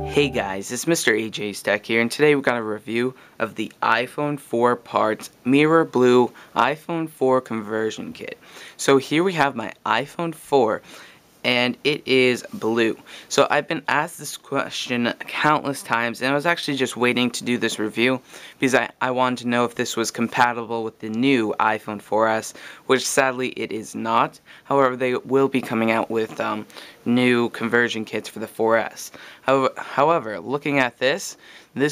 Hey guys, it's MrAJsTech here, and today we've got a review of the iPhone 4 parts Mirror Blue iPhone 4 conversion kit. So here we have my iPhone 4, and it is blue. So I've been asked this question countless times, and I was actually just waiting to do this review because I wanted to know if this was compatible with the new iPhone 4S, which sadly it is not. However, they will be coming out with new conversion kits for the 4S. However, looking at this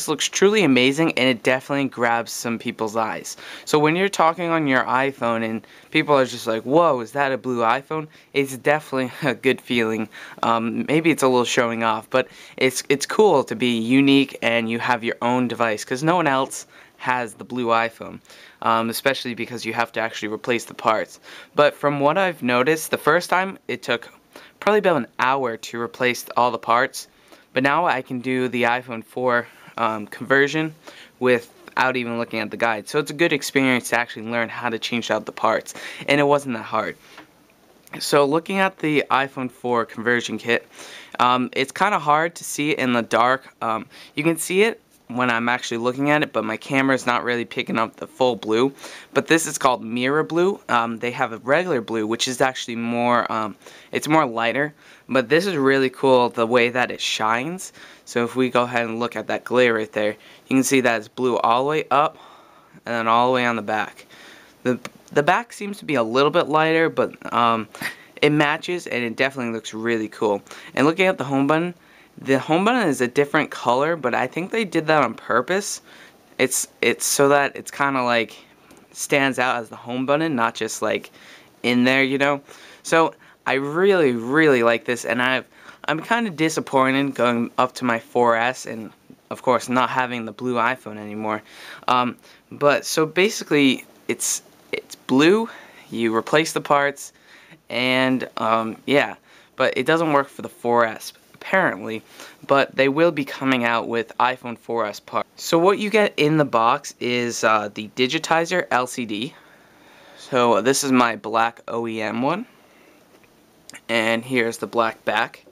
looks truly amazing, and it definitely grabs some people's eyes. So when you're talking on your iPhone and people are just like, whoa, is that a blue iPhone? It's definitely a good feeling. Maybe it's a little showing off, but it's cool to be unique and you have your own device, because no one else has the blue iPhone, especially because you have to actually replace the parts. But from what I've noticed, the first time it took probably about an hour to replace all the parts, but now I can do the iPhone 4 conversion without even looking at the guide. So it's a good experience to actually learn how to change out the parts, and it wasn't that hard. So looking at the iPhone 4 conversion kit, it's kind of hard to see it in the dark. You can see it when I'm actually looking at it, but my camera's not really picking up the full blue. But this is called Mirror Blue. They have a regular blue, which is actually more, it's more lighter, but this is really cool the way that it shines. So if we go ahead and look at that glare right there, you can see that it's blue all the way up and then all the way on the back. The back seems to be a little bit lighter, but it matches, and it definitely looks really cool. And looking at the home button is a different color, but I think they did that on purpose. It's so that it's kind of like stands out as the home button, not just like in there, you know. So I really like this, and I'm kind of disappointed going up to my 4S and of course not having the blue iPhone anymore. But so basically it's blue. You replace the parts, and yeah, but it doesn't work for the 4S apparently, but they will be coming out with iPhone 4S parts. So what you get in the box is the digitizer LCD. So this is my black OEM one, and here's the black back.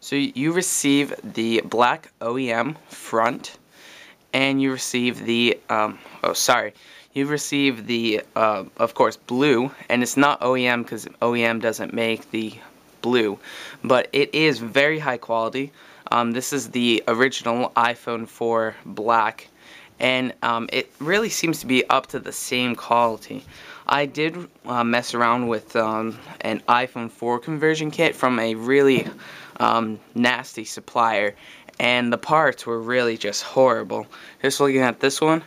So you receive the black OEM front, and you receive the you receive the of course blue, and it's not OEM because OEM doesn't make the blue, but it is very high quality. This is the original iPhone 4 black, and it really seems to be up to the same quality. I did mess around with an iPhone 4 conversion kit from a really nasty supplier, and the parts were really just horrible. Just looking at this one,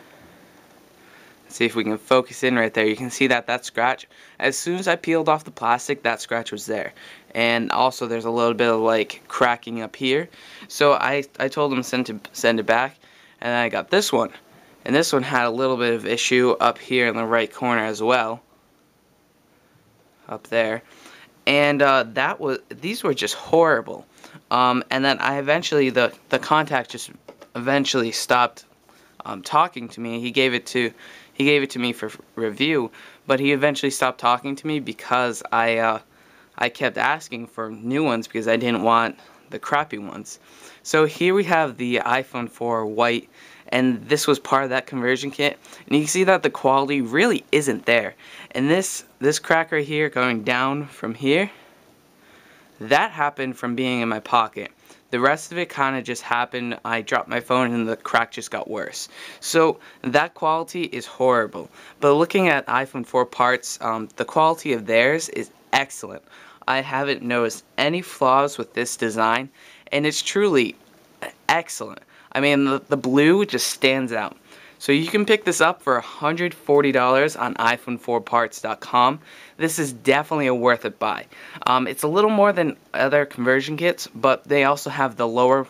see if we can focus in right there. You can see that scratch, as soon as I peeled off the plastic, that scratch was there. And also there's a little bit of like cracking up here. So I told them to send it back, and I got this one. And this one had a little bit of issue up here in the right corner as well. Up there. And these were just horrible. And then I eventually, the contact just eventually stopped talking to me. He gave it to me for review, but he eventually stopped talking to me because I kept asking for new ones because I didn't want the crappy ones. So here we have the iPhone 4 white, and this was part of that conversion kit, and you can see that the quality really isn't there. And this crack right here going down from here, that happened from being in my pocket. The rest of it kind of just happened. I dropped my phone and the crack just got worse. So that quality is horrible. But looking at iPhone 4 parts, the quality of theirs is excellent. I haven't noticed any flaws with this design, and it's truly excellent. I mean, the blue just stands out. So you can pick this up for $140 on iPhone4parts.com. This is definitely a worth it buy. It's a little more than other conversion kits, but they also have the lower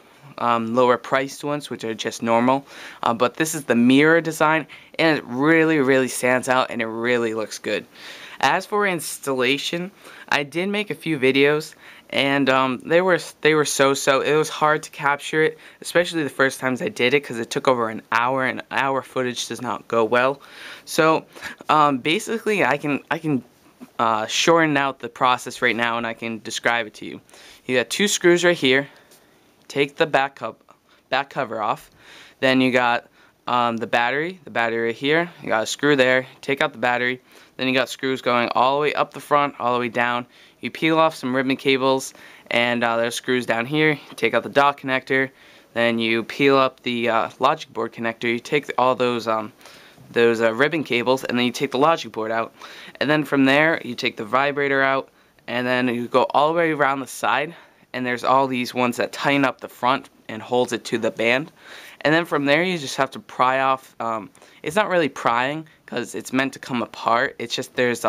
priced ones, which are just normal. But this is the mirror design, and it really stands out, and it really looks good. As for installation, I did make a few videos, and they were so-so. It was hard to capture it, especially the first times I did it, because it took over an hour, and hour footage does not go well. So basically, I can shorten out the process right now, and I can describe it to you. You got two screws right here. Take the back back cover off. Then you got the battery right here. You got a screw there. Take out the battery. Then you got screws going all the way up the front, all the way down. You peel off some ribbon cables, and there's screws down here. You take out the dock connector. Then you peel up the logic board connector. You take all those ribbon cables, and then you take the logic board out. And then from there, you take the vibrator out, and then you go all the way around the side, and there's all these ones that tighten up the front and holds it to the band. And then from there, you just have to pry off. It's not really prying because it's meant to come apart. It's just there's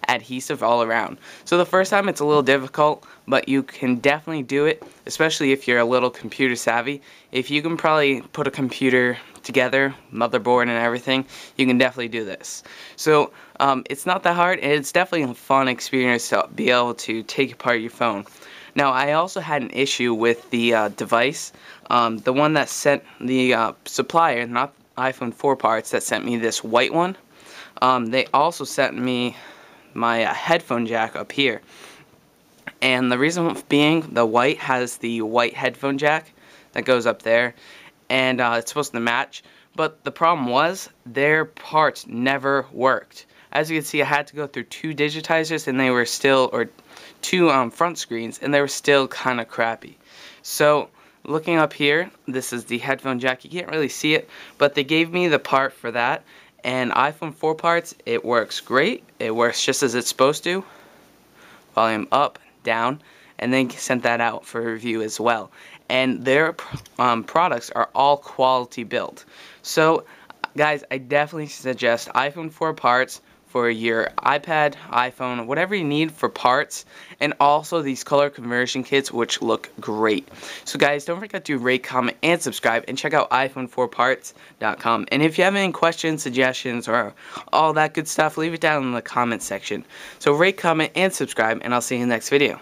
adhesive all around. So the first time it's a little difficult, but you can definitely do it, especially if you're a little computer savvy. If you can probably put a computer together, motherboard and everything, you can definitely do this. So it's not that hard, and it's definitely a fun experience to be able to take apart your phone. Now, I also had an issue with the device. The one that sent the supplier, not iPhone 4 parts, that sent me this white one. They also sent me my headphone jack up here. And the reason being, the white has the white headphone jack that goes up there. And it's supposed to match. But the problem was, their parts never worked. As you can see, I had to go through 2 digitizers, and they were still, or 2 front screens, and they were still kind of crappy. So, looking up here, this is the headphone jack. You can't really see it, but they gave me the part for that. And iPhone 4 parts, it works great. It works just as it's supposed to. Volume up, down, and they sent that out for review as well. And their products are all quality built. So, guys, I definitely suggest iPhone 4 parts for your iPad, iPhone, whatever you need for parts, and also these color conversion kits, which look great. So guys, don't forget to rate, comment, and subscribe, and check out iPhone4parts.com. And if you have any questions, suggestions, or all that good stuff, leave it down in the comment section. So rate, comment, and subscribe, and I'll see you in the next video.